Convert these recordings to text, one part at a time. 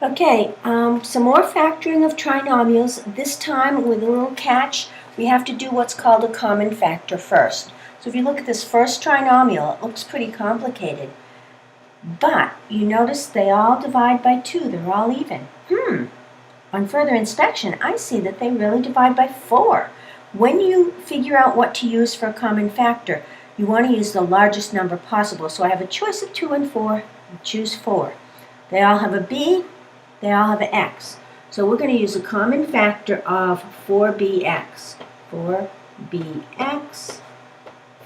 Okay, some more factoring of trinomials. This time, with a little catch, we have to do what's called a common factor first. So if you look at this first trinomial, it looks pretty complicated. But you notice they all divide by 2. They're all even. On further inspection, I see that they really divide by 4. When you figure out what to use for a common factor, you want to use the largest number possible. So I have a choice of 2 and 4. I choose 4. They all have a b. They all have an x. So we're going to use a common factor of 4bx. 4bx,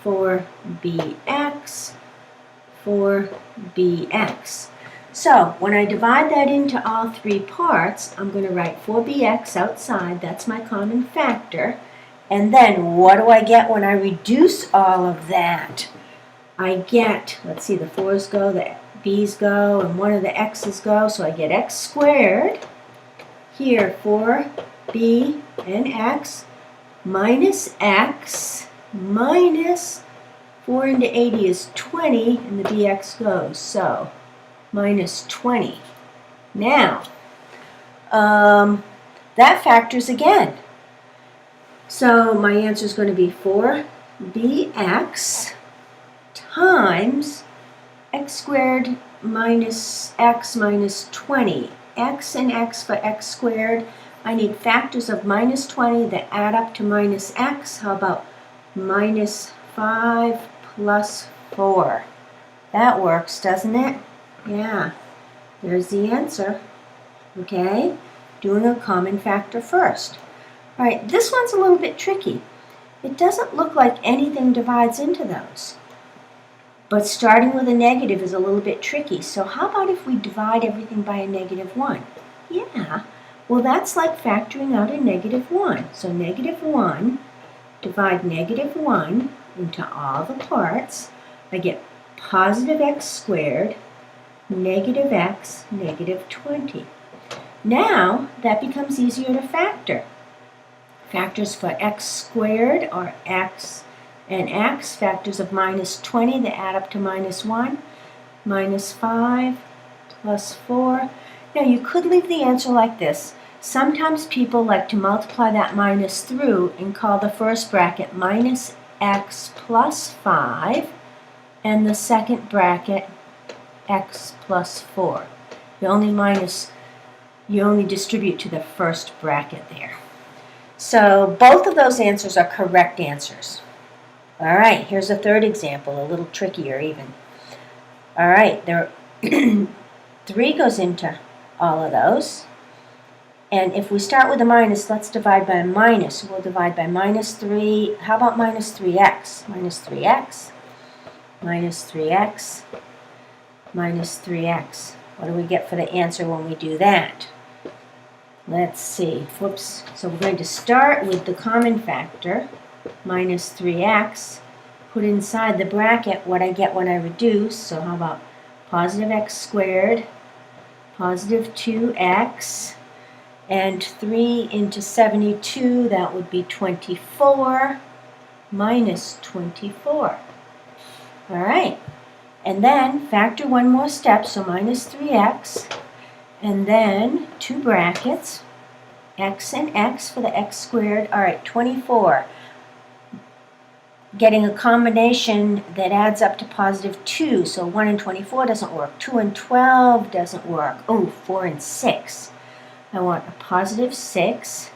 4bx, 4bx. So when I divide that into all 3 parts, I'm going to write 4bx outside. That's my common factor. And then what do I get when I reduce all of that? I get, let's see, the 4's go, the b's go, and one of the x's go, so I get x squared. Here, 4b and x minus x minus 4 into 80 is 20, and the bx goes, so minus 20. Now, that factors again. So my answer is going to be 4bx times x squared minus x minus 20. X and x for x squared. I need factors of minus 20 that add up to minus x. How about minus 5 plus 4? That works, doesn't it? Yeah. There's the answer. Okay? Doing a common factor first. All right, this one's a little bit tricky. It doesn't look like anything divides into those. But starting with a negative is a little bit tricky. So how about if we divide everything by a -1? Yeah, well that's like factoring out a -1. So -1, divide -1 into all the parts. I get positive x squared, negative x, negative 20. Now that becomes easier to factor. Factors for x squared are x and x, factors of minus 20 that add up to minus 1, minus 5 plus 4. Now you could leave the answer like this. Sometimes people like to multiply that minus through and call the first bracket minus x plus 5 and the second bracket x plus 4. You only distribute to the first bracket there. So both of those answers are correct answers. All right, here's a third example, a little trickier even. All right, 3 goes into all of those. And if we start with a minus, let's divide by a minus. We'll divide by minus 3. How about minus 3x? Minus 3x, minus 3x, minus 3x. What do we get for the answer when we do that? Let's see. Whoops. So we're going to start with the common factor, minus 3x. Put inside the bracket what I get when I reduce. So how about positive x squared, positive 2x, and 3 into 72, that would be 24, minus 24. All right. And then factor one more step, so minus 3x. And then 2 brackets, x and x for the x squared. All right, 24. Getting a combination that adds up to positive 2. So 1 and 24 doesn't work. 2 and 12 doesn't work. Oh, 4 and 6. I want a positive 6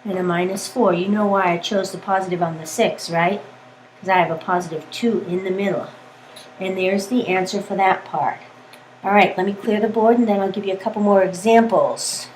and a minus 4. You know why I chose the positive on the 6, right? Because I have a positive 2 in the middle. And there's the answer for that part. All right, let me clear the board and then I'll give you a couple more examples.